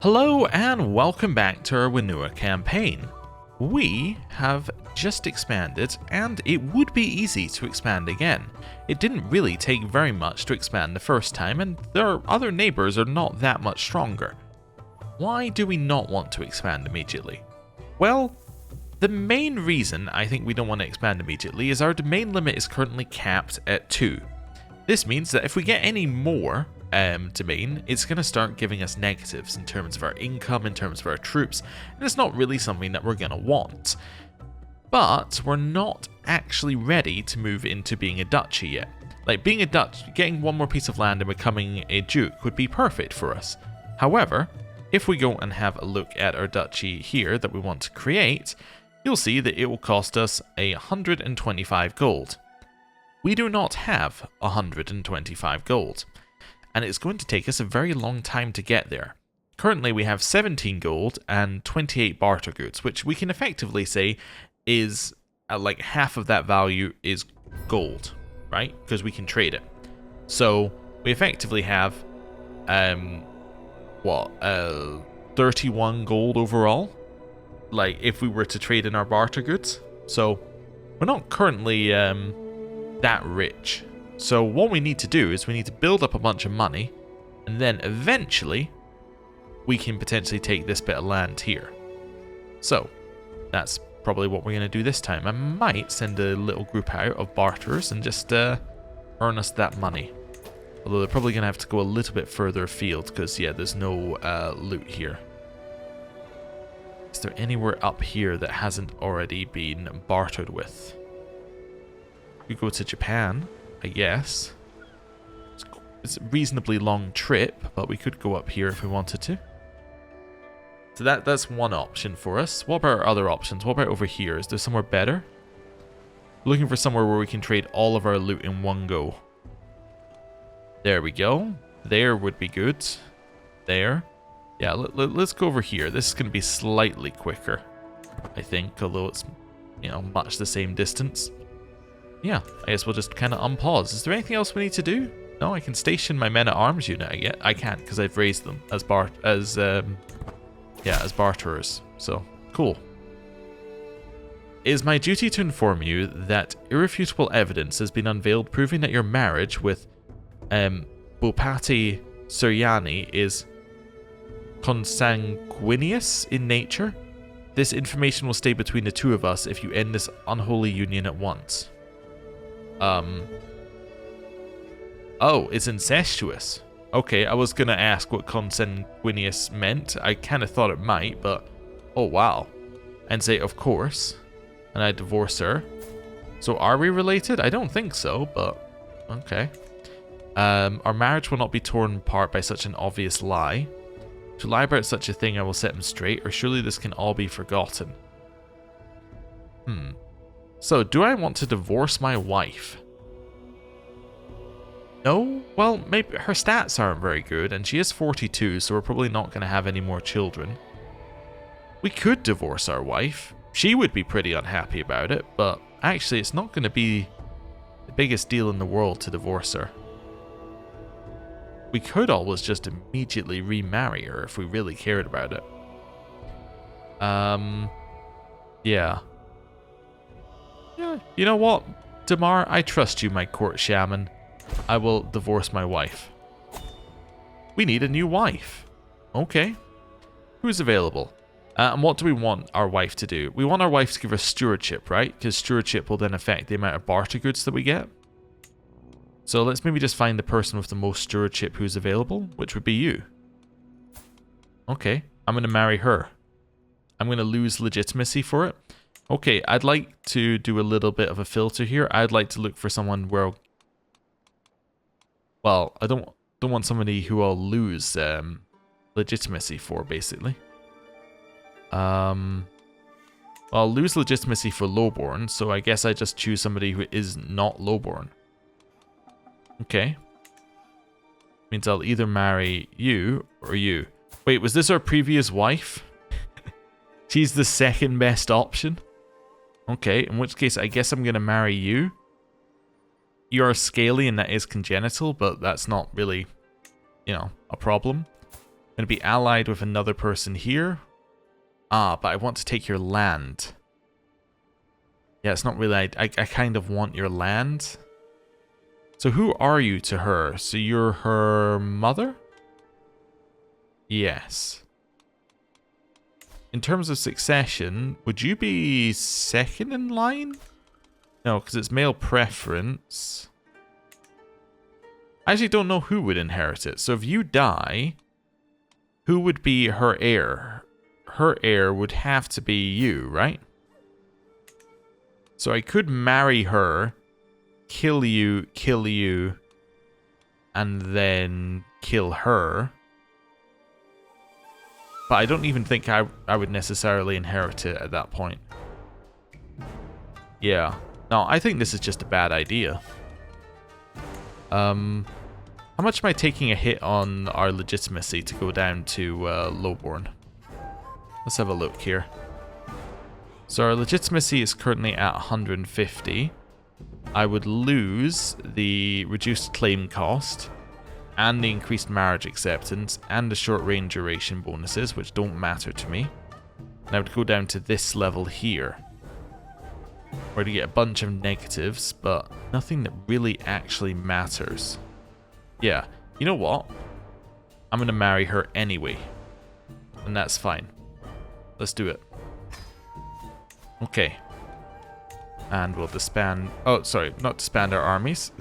Hello and welcome back to our Wanua campaign. We have just expanded and it would be easy to expand again. It didn't really take very much to expand the first time and their other neighbours are not that much stronger. Why do we not want to expand immediately? Well, the main reason I think we don't want to expand immediately is our domain limit is currently capped at 2. This means that if we get any more domain, it's going to start giving us negatives in terms of our income, in terms of our troops, and it's not really something that we're going to want. But we're not actually ready to move into being a duchy yet. Like being a duchy, getting one more piece of land and becoming a duke would be perfect for us. However, if we go and have a look at our duchy here that we want to create, you'll see that it will cost us 125 gold. We do not have 125 gold. And it's going to take us a very long time to get there. Currently we have 17 gold and 28 barter goods, which we can effectively say is like half of that value is gold, right? Because we can trade it. So we effectively have 31 gold overall, like if we were to trade in our barter goods. So we're not currently that rich. So what we need to do is we need to build up a bunch of money, and then eventually we can potentially take this bit of land here. So that's probably what we're going to do this time. I might send a little group out of barterers and just earn us that money. Although they're probably going to have to go a little bit further afield because, yeah, there's no loot here. Is there anywhere up here that hasn't already been bartered with? We go to Japan, I guess. It's a reasonably long trip, but we could go up here if we wanted to. So that's one option for us. What about our other options? What about over here? Is there somewhere better? Looking for somewhere where we can trade all of our loot in one go. There we go. There would be good. There. Yeah, let's go over here. This is going to be slightly quicker, I think, although it's, much the same distance. Yeah, I guess we'll just kind of unpause. Is there anything else we need to do? No, I can station my men-at-arms unit. I can't because I've raised them as barterers. So, cool. It is my duty to inform you that irrefutable evidence has been unveiled proving that your marriage with Bopati Suryani is consanguineous in nature. This information will stay between the two of us if you end this unholy union at once. Oh, it's incestuous. Okay, I was gonna ask what consanguineous meant. I kind of thought it might, but oh wow. And say, of course. And I divorce her. So are we related? I don't think so, but okay. Our marriage will not be torn apart by such an obvious lie. To lie about such a thing, I will set him straight, or surely this can all be forgotten. So, do I want to divorce my wife? No? Well, maybe her stats aren't very good, and she is 42, so we're probably not going to have any more children. We could divorce our wife. She would be pretty unhappy about it, but actually it's not going to be the biggest deal in the world to divorce her. We could always just immediately remarry her if we really cared about it. Yeah. Yeah, you know what, Damar, I trust you, my court shaman. I will divorce my wife. We need a new wife. Okay. Who's available? And what do we want our wife to do? We want our wife to give us stewardship, right? Because stewardship will then affect the amount of barter goods that we get. So let's maybe just find the person with the most stewardship who's available, which would be you. Okay, I'm going to marry her. I'm going to lose legitimacy for it. Okay, I'd like to do a little bit of a filter here. I'd like to look for someone where... Well, I don't want somebody who I'll lose legitimacy for, basically. I'll lose legitimacy for lowborn, so I guess I just choose somebody who is not lowborn. Okay. Means I'll either marry you or you. Wait, was this our previous wife? She's the second best option? Okay, in which case I guess I'm going to marry you. You're scaly and that is congenital, but that's not really, a problem. going to be allied with another person here. Ah, but I want to take your land. Yeah, it's not really... I kind of want your land. So who are you to her? So you're her mother? Yes. In terms of succession, would you be second in line? No, because it's male preference. I actually don't know who would inherit it. So if you die, who would be her heir? Her heir would have to be you, right? So I could marry her, kill you, and then kill her. But I don't even think I would necessarily inherit it at that point. Yeah. No, I think this is just a bad idea. How much am I taking a hit on our legitimacy to go down to lowborn? Let's have a look here. So our legitimacy is currently at 150. I would lose the reduced claim cost and the increased marriage acceptance and the short range duration bonuses, which don't matter to me. And I would go down to this level here, where to get a bunch of negatives, but nothing that really actually matters. Yeah, you know what? I'm going to marry her anyway, and that's fine. Let's do it. Okay. And we'll disband... Oh, sorry, not disband our armies.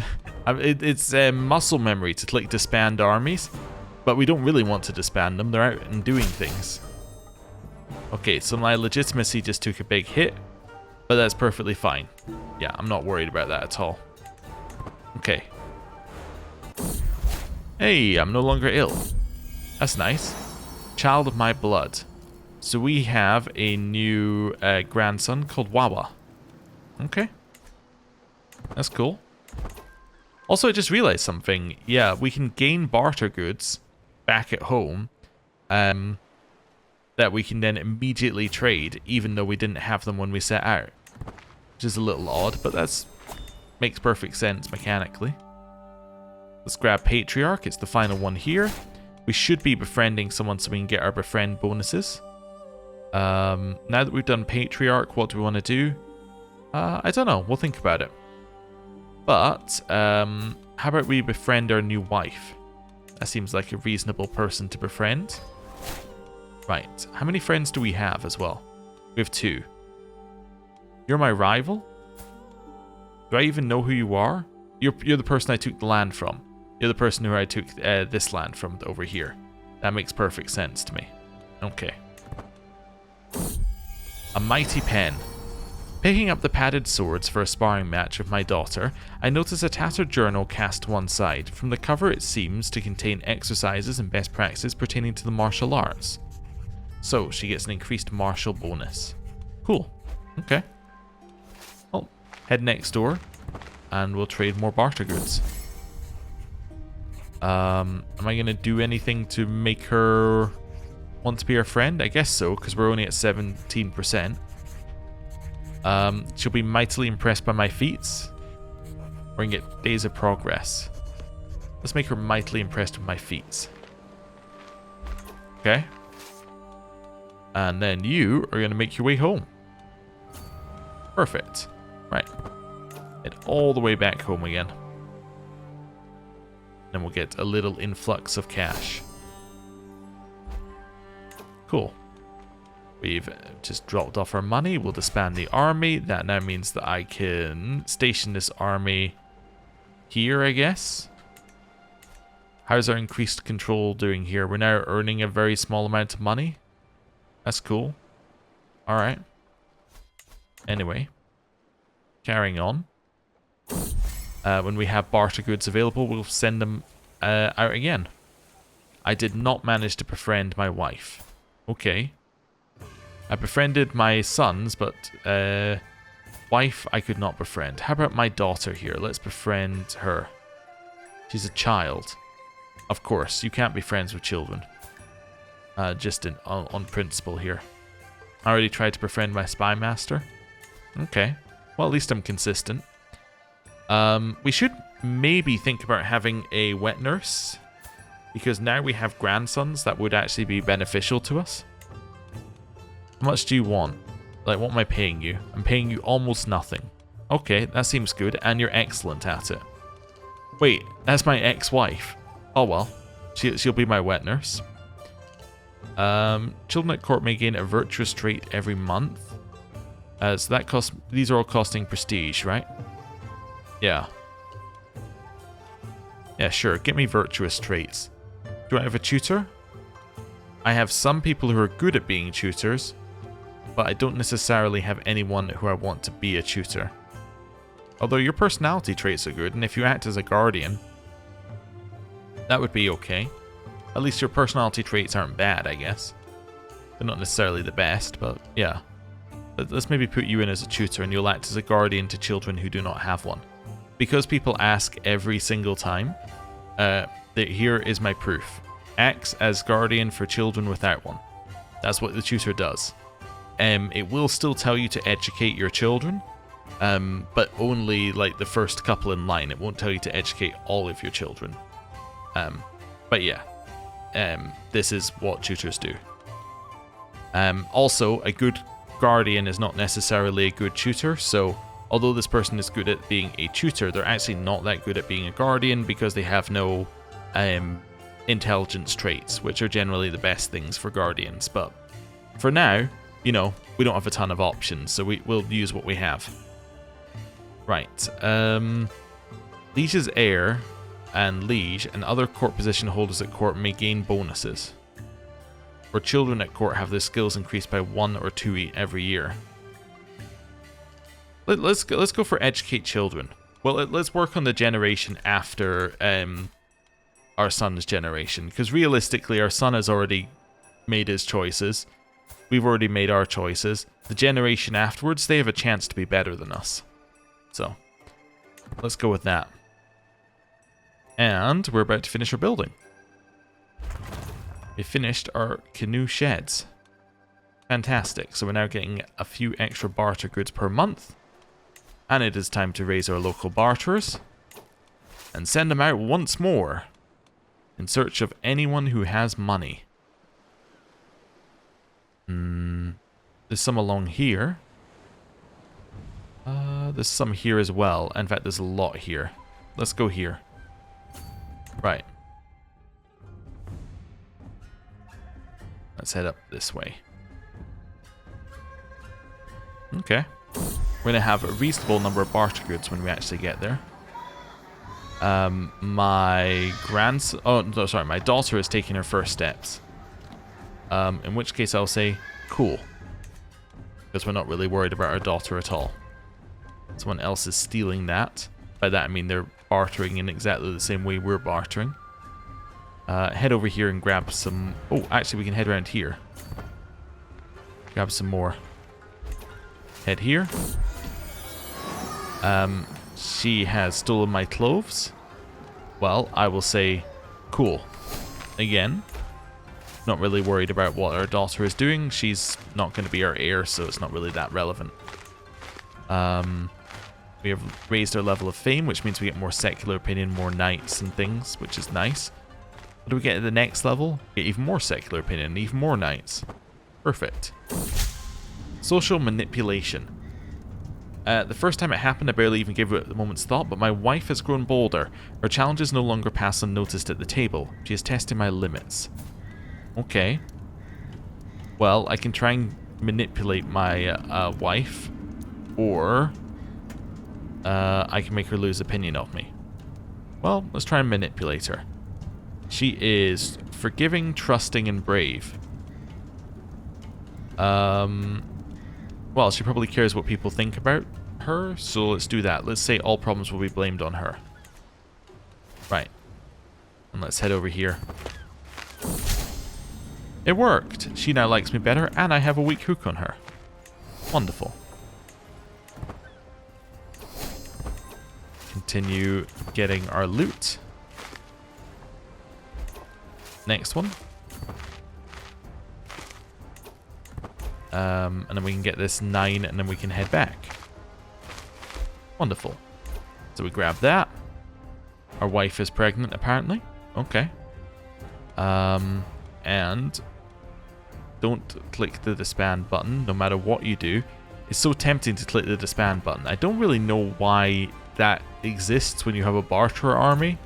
It's muscle memory to click disband armies, but we don't really want to disband them. They're out and doing things. Okay, so my legitimacy just took a big hit, but that's perfectly fine. Yeah, I'm not worried about that at all. Okay. Hey, I'm no longer ill. That's nice. Child of my blood. So we have a new grandson called Wanua. Okay. That's cool. Also, I just realized something. Yeah, we can gain barter goods back at home that we can then immediately trade, even though we didn't have them when we set out. Which is a little odd, but that's makes perfect sense mechanically. Let's grab Patriarch. It's the final one here. We should be befriending someone so we can get our befriend bonuses. Now that we've done Patriarch, what do we want to do? I don't know. We'll think about it. But, how about we befriend our new wife? That seems like a reasonable person to befriend. Right. How many friends do we have as well? We have 2. You're my rival? Do I even know who you are? You're the person I took the land from. You're the person who I took this land from over here. That makes perfect sense to me. Okay. A mighty pen. Picking up the padded swords for a sparring match with my daughter, I notice a tattered journal cast to one side. From the cover it seems to contain exercises and best practices pertaining to the martial arts. So, she gets an increased martial bonus. Cool. Okay. Well, head next door, and we'll trade more barter goods. Am I going to do anything to make her want to be our friend? I guess so, because we're only at 17%. She'll be mightily impressed by my feats. We're going to get days of progress. Let's make her mightily impressed with my feats. Okay. And then you are going to make your way home. Perfect. Right. Head all the way back home again. Then we'll get a little influx of cash. Cool. We've just dropped off our money. We'll disband the army. That now means that I can station this army here, I guess. How's our increased control doing here? We're now earning a very small amount of money. That's cool. Alright. Anyway. Carrying on. When we have barter goods available, we'll send them out again. I did not manage to befriend my wife. Okay. I befriended my sons, but wife I could not befriend. How about my daughter here? Let's befriend her. She's a child. Of course, you can't be friends with children. Just on principle here. I already tried to befriend my spy master. Okay. Well, at least I'm consistent. We should maybe think about having a wet nurse. because now we have grandsons that would actually be beneficial to us. How much do you want? Like, what am I paying you? I'm paying you almost nothing. Okay, that seems good, and you're excellent at it. Wait, that's my ex-wife. Oh well, she'll be my wet nurse. Children at court may gain a virtuous trait every month. So that costs. These are all costing prestige, right? Yeah. Yeah, sure. Get me virtuous traits. Do I have a tutor? I have some people who are good at being tutors, but I don't necessarily have anyone who I want to be a tutor. Although your personality traits are good, and if you act as a guardian, that would be okay. At least your personality traits aren't bad, I guess. They're not necessarily the best, but yeah. Let's maybe put you in as a tutor, and you'll act as a guardian to children who do not have one. Because people ask every single time, here is my proof. Acts as guardian for children without one. That's what the tutor does. It will still tell you to educate your children, but only like the first couple in line. It won't tell you to educate all of your children. But yeah, this is what tutors do. Also, a good guardian is not necessarily a good tutor, so although this person is good at being a tutor, they're actually not that good at being a guardian because they have no intelligence traits, which are generally the best things for guardians. But for now, you know, we don't have a ton of options, so we'll use what we have. Right. Liege's heir and liege and other court position holders at court may gain bonuses. Or children at court have their skills increased by 1 or 2 every year. Let's go for educate children. Well, let's work on the generation after our son's generation, because realistically our son has already made his choices. We've already made our choices. The generation afterwards, they have a chance to be better than us. So, let's go with that. And we're about to finish our building. We finished our canoe sheds. Fantastic. So we're now getting a few extra barter goods per month. And it is time to raise our local barterers. And send them out once more. In search of anyone who has money. There's some along here. There's some here as well. In fact, there's a lot here. Let's go here. Right. Let's head up this way. Okay. We're going to have a reasonable number of barter goods when we actually get there. My daughter is taking her first steps. In which case I'll say, cool. Because we're not really worried about our daughter at all. Someone else is stealing that. By that I mean they're bartering in exactly the same way we're bartering. Head over here and grab some... Oh, actually we can head around here. Grab some more. Head here. She has stolen my clothes. Well, I will say, cool. Again, not really worried about what our daughter is doing. She's not going to be our heir, so it's not really that relevant. We have raised our level of fame, which means we get more secular opinion, more knights and things, which is nice. What do we get at the next level? Get even more secular opinion, even more knights. Perfect. Social manipulation. The first time it happened, I barely even gave it a moment's thought, but my wife has grown bolder. Her challenges no longer pass unnoticed at the table. She is testing my limits. Okay. Well, I can try and manipulate my wife, or I can make her lose opinion of me. Well, let's try and manipulate her. She is forgiving, trusting, and brave. Well, she probably cares what people think about her, so let's do that. Let's say all problems will be blamed on her. Right. And let's head over here. It worked! She now likes me better, and I have a weak hook on her. Wonderful. Continue getting our loot. Next one. And then we can get this 9, and then we can head back. Wonderful. So we grab that. Our wife is pregnant, apparently. Okay. And don't click the disband button, no matter what you do. It's so tempting to click the disband button. I don't really know why that exists when you have a barterer army.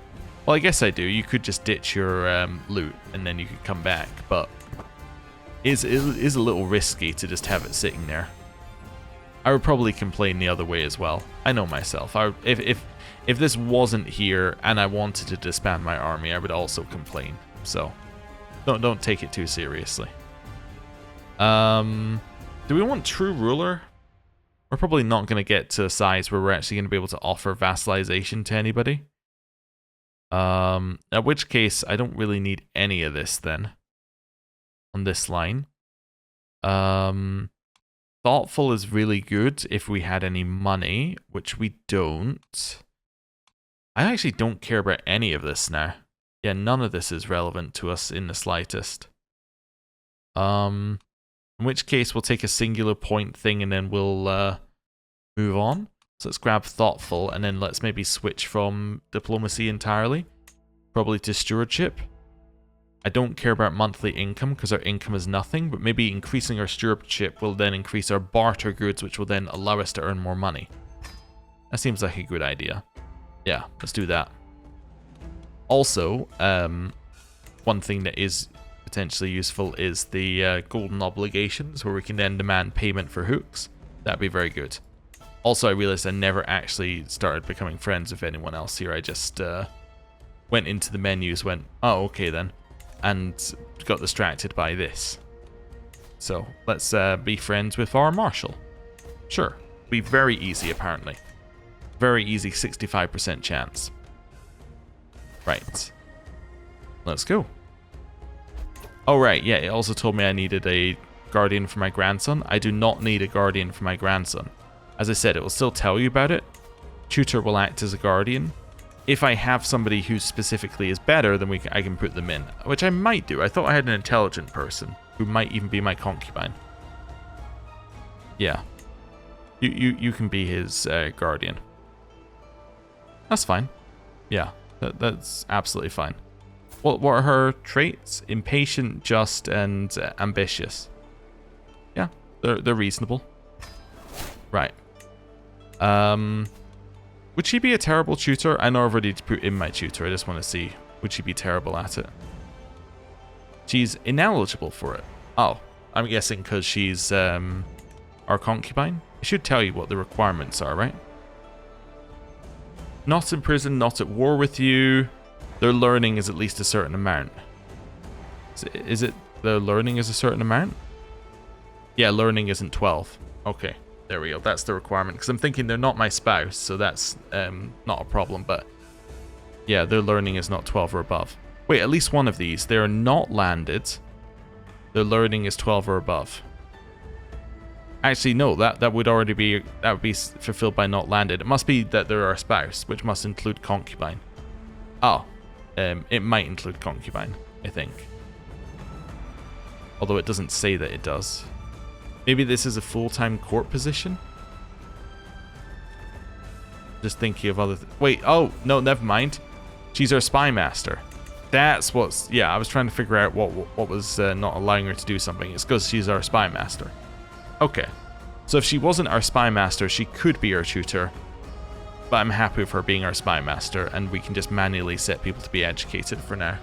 Well, I guess I do. You could just ditch your loot and then you could come back, but it is a little risky to just have it sitting there. I would probably complain the other way as well. I know myself. If this wasn't here and I wanted to disband my army, I would also complain. So don't take it too seriously. Do we want true ruler? We're probably not going to get to a size where we're actually going to be able to offer vassalization to anybody. At which case, I don't really need any of this then. On this line. Thoughtful is really good if we had any money, which we don't. I actually don't care about any of this now. Yeah, none of this is relevant to us in the slightest. In which case, we'll take a singular point thing and then we'll move on. So let's grab thoughtful and then let's maybe switch from diplomacy entirely. Probably to stewardship. I don't care about monthly income because our income is nothing, but maybe increasing our stewardship will then increase our barter goods, which will then allow us to earn more money. That seems like a good idea. Yeah, let's do that. Also, one thing that is potentially useful is the golden obligations, where we can then demand payment for hooks. That'd be very good. Also, I realized I never actually started becoming friends with anyone else here. I just went into the menus, went, oh, okay then, and got distracted by this. So let's be friends with our marshal. Sure, be very easy apparently. Very easy, 65% chance. Right. Let's go. Oh right, yeah, it also told me I needed a guardian for my grandson. I do not need a guardian for my grandson. As I said, it will still tell you about it. Tutor will act as a guardian. If I have somebody who specifically is better, then I can put them in, which I might do. I thought I had an intelligent person who might even be my concubine. Yeah. You can be his guardian. That's fine. Yeah, that's absolutely fine. What are her traits? Impatient, just, and ambitious. Yeah, they're reasonable. Right. Would she be a terrible tutor? I know I've already put in my tutor. I just want to see. Would she be terrible at it? She's ineligible for it. Oh, I'm guessing because she's our concubine. It should tell you what the requirements are, right? Not in prison, not at war with you. Their learning is at least a certain amount. Is it their learning is a certain amount? Yeah, learning isn't 12. Okay, there we go. That's the requirement. Because I'm thinking they're not my spouse, so that's not a problem. But yeah, their learning is not 12 or above. Wait, at least one of these. They are not landed. Their learning is 12 or above. Actually, no, that would already be fulfilled by not landed. It must be that they're our spouse, which must include concubine. Oh, it might include concubine, I think. Although it doesn't say that it does. Maybe this is a full-time court position? Just thinking of other... Wait, oh, no, never mind. She's our spy master. That's what's... Yeah, I was trying to figure out what was not allowing her to do something. It's because she's our spy master. Okay. So if she wasn't our spy master, she could be our tutor. But I'm happy with her being our spy master, and we can just manually set people to be educated for now.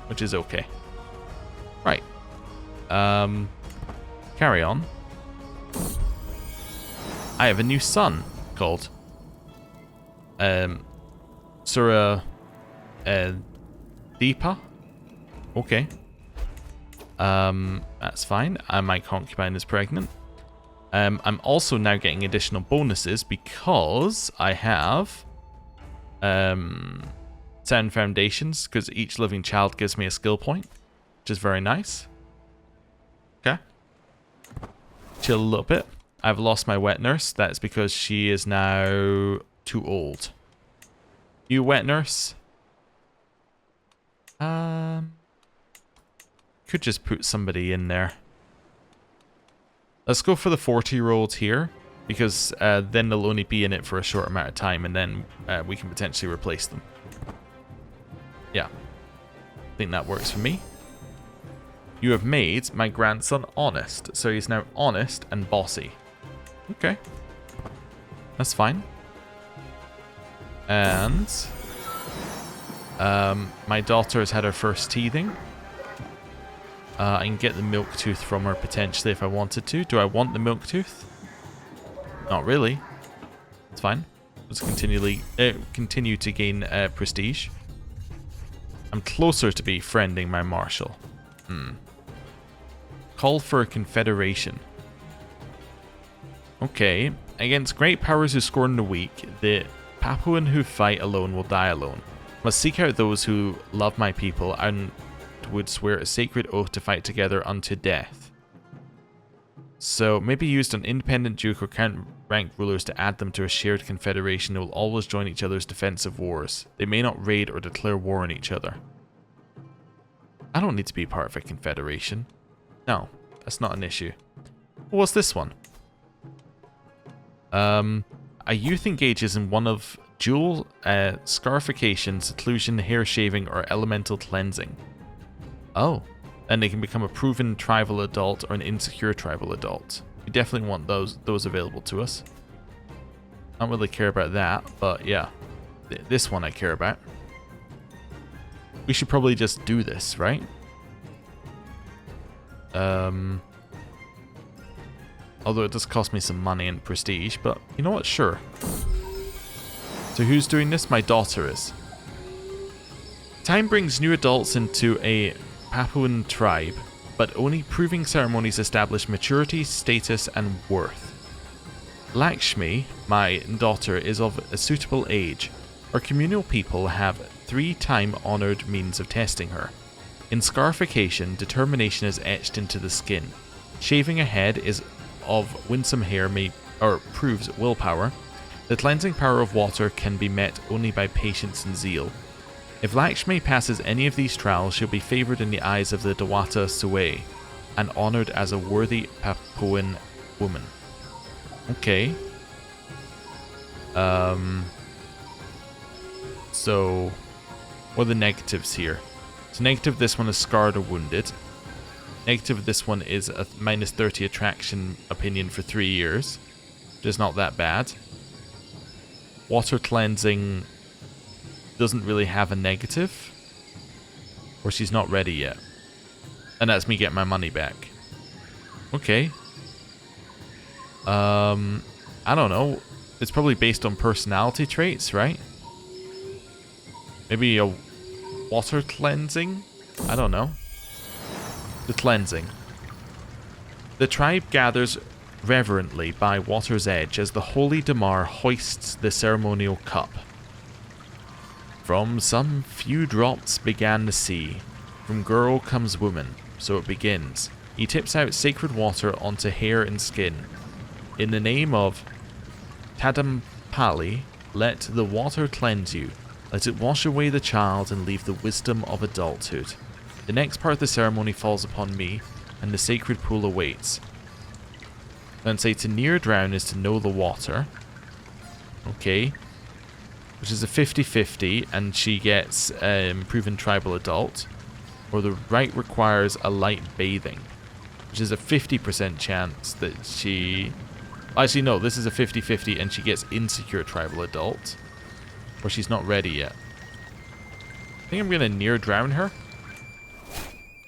Which is okay. Right. Carry on. I have a new son called Sura Deepa. Okay. That's fine. My concubine is pregnant. I'm also now getting additional bonuses because I have sound foundations, because each living child gives me a skill point, which is very nice. Okay. Chill a little bit. I've lost my wet nurse. That's because she is now too old. You wet nurse? Could just put somebody in there. Let's go for the 40-year-old here, because then they'll only be in it for a short amount of time, and then we can potentially replace them. Yeah. I think that works for me. You have made my grandson honest, so he's now honest and bossy. Okay. That's fine. And my daughter has had her first teething. I can get the milk tooth from her potentially if I wanted to. Do I want the milk tooth? Not really. It's fine. Let's continue to gain prestige. I'm closer to befriending my marshal. Call for a confederation. Okay. Against great powers who scorn the weak, the Papuan who fight alone will die alone. Must seek out those who love my people and would swear a sacred oath to fight together unto death. So maybe used on independent duke or count-ranked rulers to add them to a shared confederation. They will always join each other's defensive wars. They may not raid or declare war on each other. I don't need to be part of a confederation. No, that's not an issue. What's this one? A youth engages in one of dual scarification, seclusion, hair shaving, or elemental cleansing. Oh, and they can become a proven tribal adult or an insecure tribal adult. We definitely want those available to us. I don't really care about that, but yeah, this one I care about. We should probably just do this, right? Although it does cost me some money and prestige, but you know what? Sure. So who's doing this? My daughter is. Time brings new adults into a Papuan tribe, but only proving ceremonies establish maturity, status, and worth. Lakshmi, my daughter, is of a suitable age. Our communal people have 3 time-honored means of testing her. In scarification, determination is etched into the skin. Shaving a head is of winsome hair proves willpower. The cleansing power of water can be met only by patience and zeal. If Lakshmi passes any of these trials, she'll be favoured in the eyes of the Dewata Sue and honoured as a worthy Papuan woman. Okay. So, what are the negatives here? So negative this one is scarred or wounded. Negative this one is a minus 30 attraction opinion for 3 years. Which is not that bad. Water cleansing doesn't really have a negative. Or she's not ready yet. And that's me getting my money back. Okay. I don't know. It's probably based on personality traits, right? Maybe a water cleansing? I don't know. The cleansing. The tribe gathers reverently by water's edge as the holy Damar hoists the ceremonial cup. From some few drops began the sea. From girl comes woman, so it begins. He tips out sacred water onto hair and skin. In the name of Tadampali, let the water cleanse you. Let it wash away the child and leave the wisdom of adulthood. The next part of the ceremony falls upon me, and the sacred pool awaits. Then say to near drown is to know the water. Okay. Which is a 50-50, and she gets proven tribal adult. Or the rite requires a light bathing. Which is a 50% chance that she... Actually, no, this is a 50-50, and she gets insecure tribal adult. Or she's not ready yet. I think I'm going to near drown her.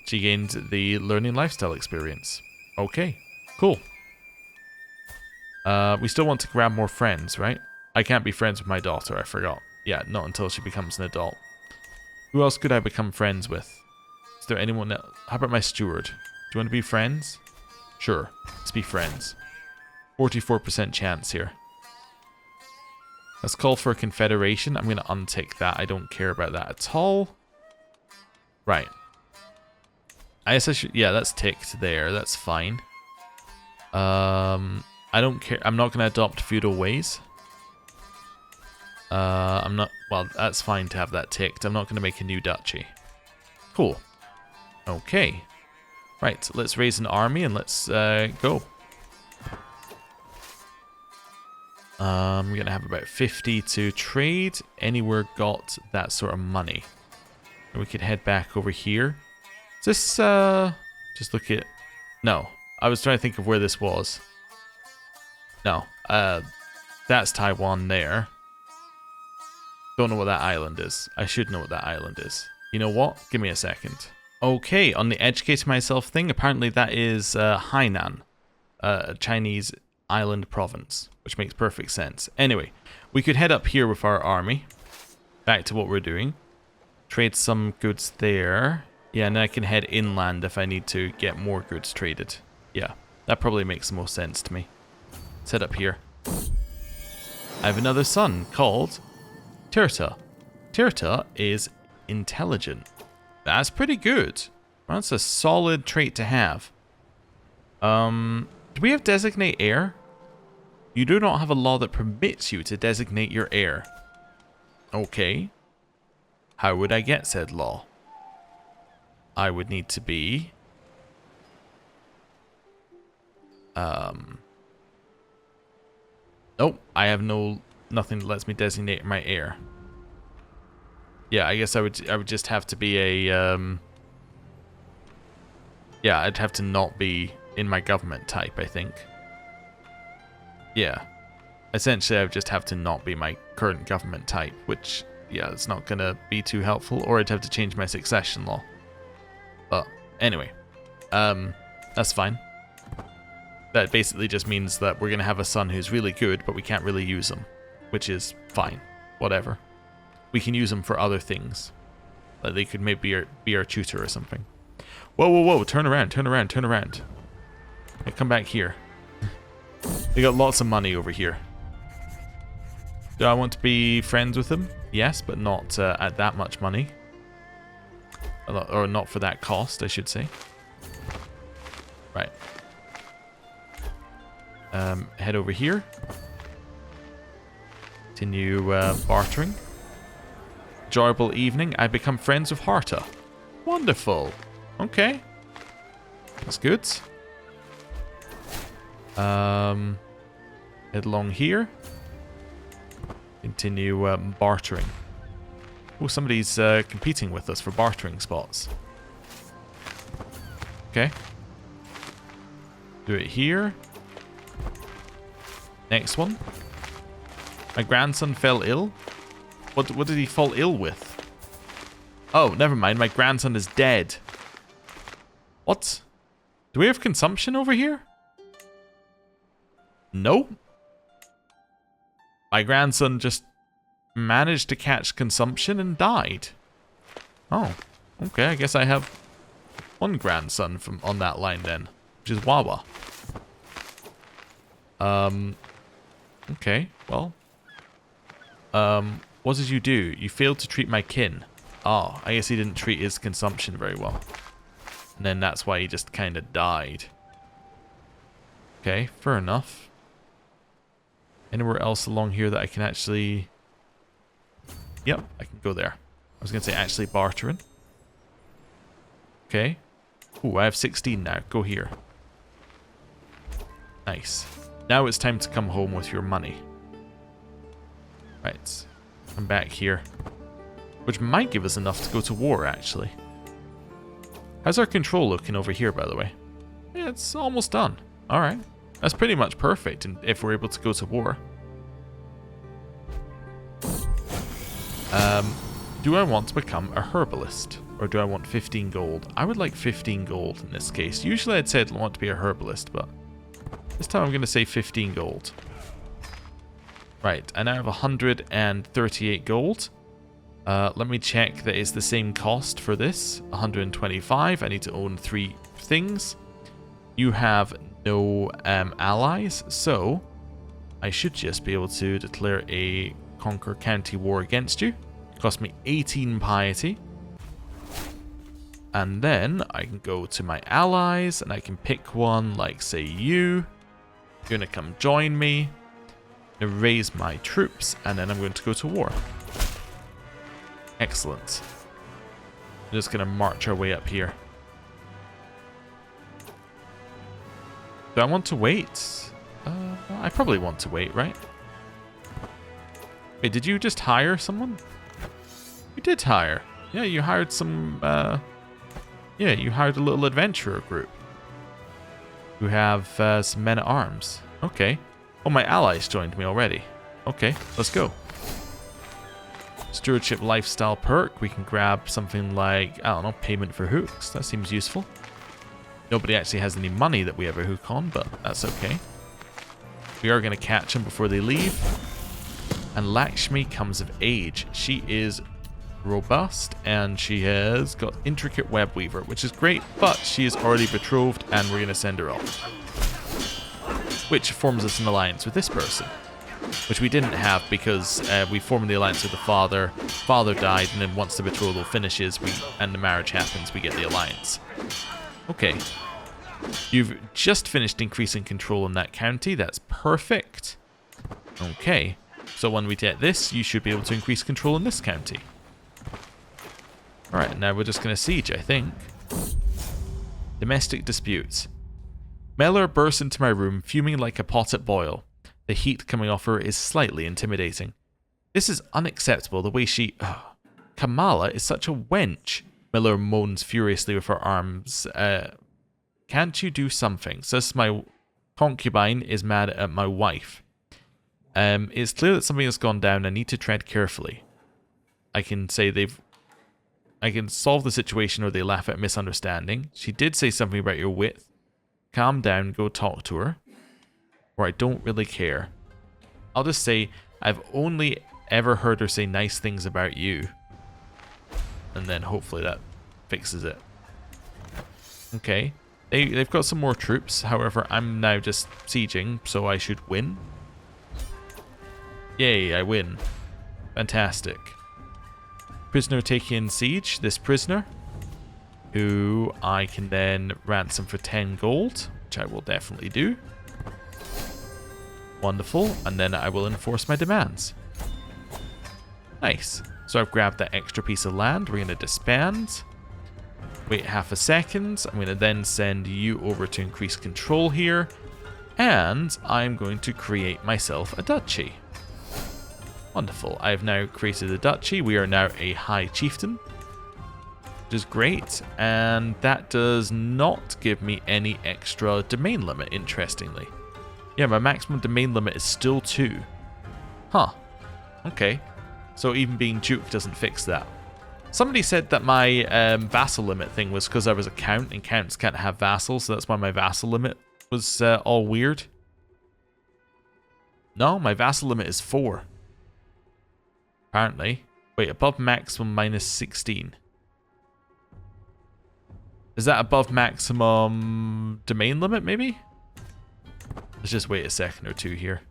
She gains the learning lifestyle experience. Okay, cool. We still want to grab more friends, right? I can't be friends with my daughter, I forgot. Yeah, not until she becomes an adult. Who else could I become friends with? Is there anyone else? How about my steward? Do you want to be friends? Sure, let's be friends. 44% chance here. Let's call for a confederation. I'm going to untick that. I don't care about that at all. Right. I guess I should... Yeah, that's ticked there. That's fine. I don't care. I'm not going to adopt feudal ways. I'm not... Well, that's fine to have that ticked. I'm not going to make a new duchy. Cool. Okay. Right, let's raise an army and let's go. I'm going to have about 50 to trade. Anywhere got that sort of money? And we could head back over here. Is this, just look at... No. I was trying to think of where this was. No. That's Taiwan there. Don't know what that island is. I should know what that island is. You know what? Give me a second. Okay, on the educate myself thing, apparently that is Hainan, a Chinese island province, which makes perfect sense. Anyway, we could head up here with our army. Back to what we're doing. Trade some goods there. Yeah, and I can head inland if I need to get more goods traded. Yeah, that probably makes the most sense to me. Let's head up here. I have another son called Tirta. Tirta is intelligent. That's pretty good. That's a solid trait to have. Do we have designate heir? You do not have a law that permits you to designate your heir. Okay. How would I get said law? I would need to be... Nope, I have nothing that lets me designate my heir. Yeah, I guess I would just have to be a yeah, I'd have to not be in my government type, I think. Yeah. Essentially, I would just have to not be my current government type, which, yeah, it's not going to be too helpful, or I'd have to change my succession law. But, anyway. That's fine. That basically just means that we're going to have a son who's really good, but we can't really use him. Which is fine. Whatever. We can use him for other things. Like they could maybe be our tutor or something. Whoa, whoa, whoa. Turn around, turn around, turn around. Hey, come back here. They got lots of money over here. Do I want to be friends with them? Yes, but not at that much money. Or not for that cost, I should say. Right. Head over here. Continue bartering. Enjoyable evening. I become friends with Harta. Wonderful. Okay. That's good. Head along here. Continue bartering. Oh, somebody's competing with us for bartering spots. Okay. Do it here. Next one. My grandson fell ill. What did he fall ill with? Oh, never mind. My grandson is dead. What? Do we have consumption over here? No. My grandson just managed to catch consumption and died. Oh, okay. I guess I have one grandson from on that line then, which is Wawa. Okay. Well. What did you do? You failed to treat my kin. Oh, I guess he didn't treat his consumption very well. And then that's why he just kind of died. Okay, fair enough. Anywhere else along here that I can actually... Yep, I can go there. I was going to say actually bartering. Okay. Ooh, I have 16 now. Go here. Nice. Now it's time to come home with your money. Right. Come back here. Which might give us enough to go to war, actually. How's our control looking over here, by the way? Yeah, it's almost done. Alright. That's pretty much perfect if we're able to go to war. Do I want to become a herbalist? Or do I want 15 gold? I would like 15 gold in this case. Usually I'd say I'd want to be a herbalist, but this time I'm going to say 15 gold. Right, I now have 138 gold. Let me check that it's the same cost for this. 125. I need to own 3 things. You have no allies, so I should just be able to declare a conquer county war against you. Cost me 18 piety. And then I can go to my allies and I can pick one like, say, you. You're going to come join me. I'm going to raise my troops and then I'm going to go to war. Excellent. I'm just going to march our way up here. Do I want to wait? I probably want to wait, right? Wait, did you just hire someone? You did hire. Yeah, you hired some, yeah, you hired a little adventurer group who have some men-at-arms. Okay. Oh, my allies joined me already. Okay, let's go. Stewardship lifestyle perk. We can grab something like, I don't know, payment for hooks. That seems useful. Nobody actually has any money that we ever hook on, but that's okay. We are going to catch them before they leave. And Lakshmi comes of age. She is robust and she has got intricate web weaver, which is great, but she is already betrothed and we're going to send her off. Which forms us an alliance with this person, which we didn't have because we formed the alliance with the father. Father died, and then once the betrothal finishes and the marriage happens, we get the alliance. Okay. You've just finished increasing control in that county. That's perfect. Okay. So when we get this, you should be able to increase control in this county. Alright, now we're just going to siege, I think. Domestic disputes. Mellor bursts into my room, fuming like a pot at boil. The heat coming off her is slightly intimidating. This is unacceptable, the way she... Kamala is such a wench. Mellor moans furiously with her arms. Can't you do something? Says my concubine is mad at my wife. It's clear that something has gone down. I need to tread carefully. I can solve the situation or they laugh at misunderstanding. She did say something about your width. Calm down, go talk to her. Or I don't really care. I'll just say, I've only ever heard her say nice things about you. And then hopefully that fixes it. Okay. They've got some more troops. However, I'm now just sieging, so I should win. Yay, I win. Fantastic. Prisoner taking siege. This prisoner, who I can then ransom for 10 gold, which I will definitely do. Wonderful. And then I will enforce my demands. Nice. So I've grabbed that extra piece of land. We're going to disband. Wait half a second. I'm going to then send you over to increase control here. And I'm going to create myself a duchy. Wonderful. I have now created a duchy. We are now a high chieftain, which is great. And that does not give me any extra domain limit, interestingly. Yeah, my maximum domain limit is still 2. Huh. Okay. So even being duke doesn't fix that. Somebody said that my vassal limit thing was because I was a count, and counts can't have vassals, so that's why my vassal limit was all weird. No, my vassal limit is 4. Apparently. Wait, above maximum minus 16. Is that above maximum domain limit, maybe? Let's just wait a second or two here.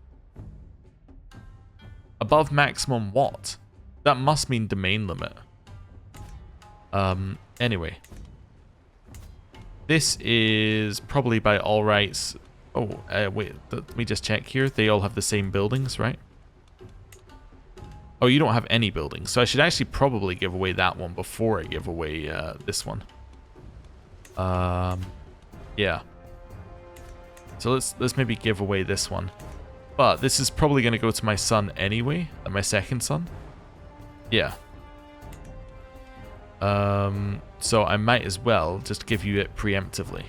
Above maximum what? That must mean domain limit. Anyway. This is probably by all rights. Oh, wait, let me just check here. They all have the same buildings, right? Oh, you don't have any buildings. So I should actually probably give away that one before I give away this one. Yeah. So let's maybe give away this one. But this is probably going to go to my son anyway, my second son. Yeah. So I might as well just give you it preemptively.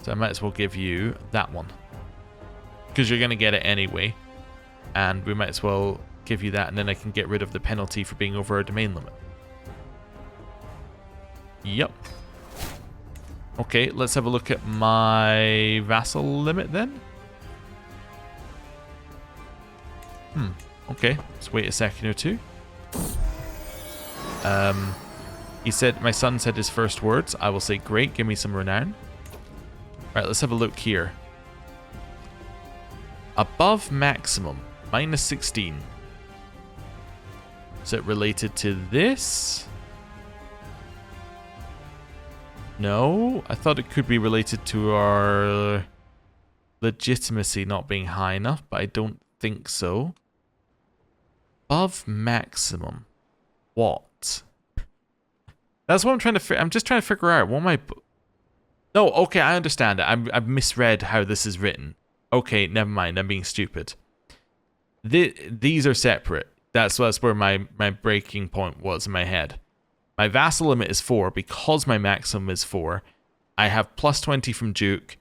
So I might as well give you that one. Because you're going to get it anyway. And we might as well give you that, and then I can get rid of the penalty for being over our domain limit. Yep. Okay, let's have a look at my vassal limit then. Okay, let's wait a second or two. He said, my son said his first words. I will say, great, give me some renown. Right, let's have a look here. Above maximum, minus 16. Is it related to this? No, I thought it could be related to our legitimacy not being high enough, but I don't think so. Above maximum. What? That's what I'm trying to I'm just trying to figure out. What am I... No, okay, I understand it. I've misread how this is written. Okay, never mind. I'm being stupid. These are separate. That's where my breaking point was in my head. My vassal limit is 4 because my maximum is 4. I have plus 20 from Duke,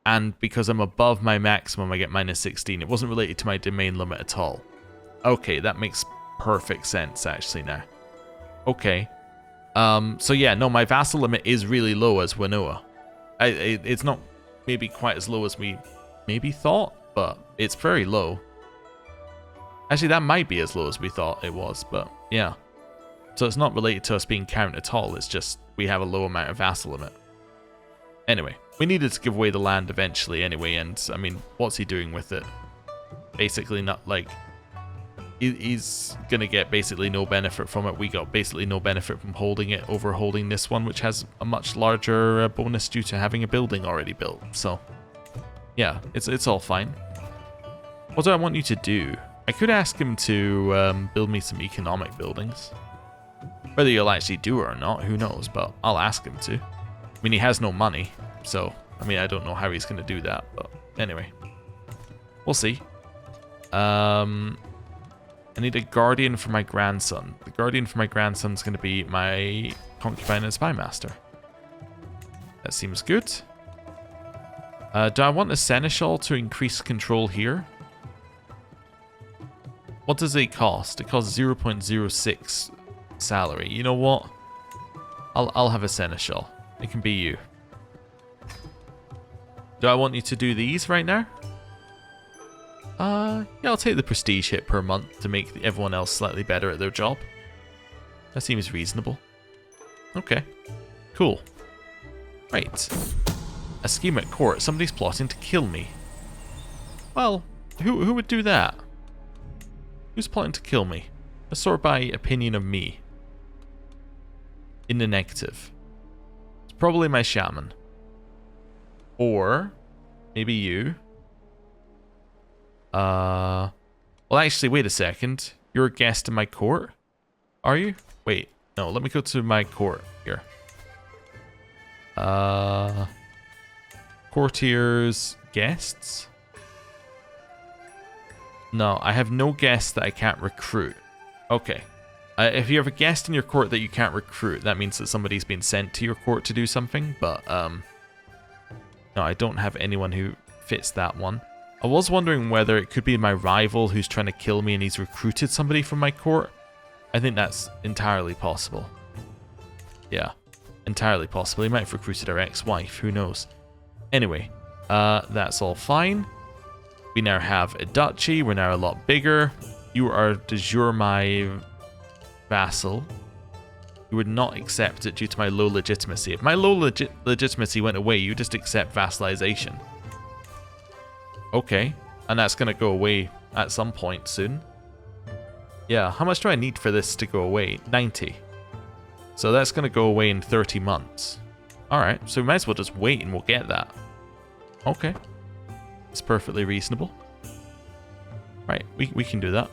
and because I'm above my maximum, I get minus 16. It wasn't related to my domain limit at all. Okay, that makes perfect sense actually now. Okay. So yeah, no, my vassal limit is really low as Wanua. It's not maybe quite as low as we maybe thought, but it's very low. Actually, that might be as low as we thought it was, but yeah. So it's not related to us being count at all, it's just we have a low amount of vassal limit. Anyway, we needed to give away the land eventually anyway, and I mean, what's he doing with it? Basically not like... He's gonna get basically no benefit from it. We got basically no benefit from holding it over holding this one, which has a much larger bonus due to having a building already built. So, yeah, it's all fine. What do I want you to do? I could ask him to build me some economic buildings. Whether he'll actually do it or not, who knows, but I'll ask him to. I mean, he has no money, so, I mean, I don't know how he's going to do that, but anyway. We'll see. I need a guardian for my grandson. The guardian for my grandson's going to be my concubine and spy master. That seems good. Do I want a seneschal to increase control here? What does it cost? It costs 0.06 salary. You know what? I'll have a seneschal. It can be you. Do I want you to do these right now? Yeah, I'll take the prestige hit per month to make everyone else slightly better at their job. That seems reasonable. Okay, cool. Right. A scheme at court. Somebody's plotting to kill me. Well, who would do that? Who's plotting to kill me? A sort by opinion of me. In the negative. It's probably my shaman. Or maybe you. Well, actually, wait a second. You're a guest in my court? Are you? Wait, no, let me go to my court here. Courtiers, guests? No, I have no guests that I can't recruit. Okay. If you have a guest in your court that you can't recruit, that means that somebody's been sent to your court to do something, but, no, I don't have anyone who fits that one. I was wondering whether it could be my rival who's trying to kill me and he's recruited somebody from my court. I think that's entirely possible. Yeah, entirely possible. He might have recruited our ex-wife, who knows. Anyway, that's all fine. We now have a duchy, we're now a lot bigger. You are de jure my vassal. You would not accept it due to my low legitimacy. If my low legitimacy went away, you just accept vassalization. Okay, and that's going to go away at some point soon. Yeah, how much do I need for this to go away? 90. So that's going to go away in 30 months. Alright, so we might as well just wait and we'll get that. Okay. It's perfectly reasonable. Right, we can do that.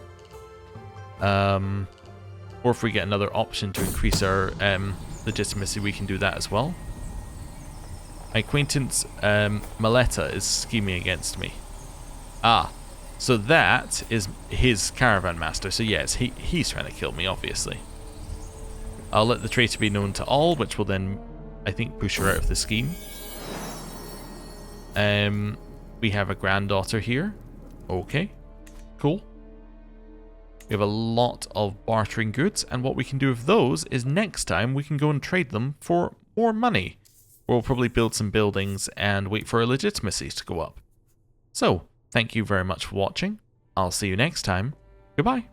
Or if we get another option to increase our legitimacy, we can do that as well. My acquaintance Maletta is scheming against me. Ah, so that is his caravan master. So yes, he's trying to kill me, obviously. I'll let the traitor be known to all, which will then, I think, push her out of the scheme. We have a granddaughter here. Okay, cool. We have a lot of bartering goods, and what we can do with those is next time we can go and trade them for more money. We'll probably build some buildings and wait for our legitimacies to go up. So, thank you very much for watching. I'll see you next time. Goodbye.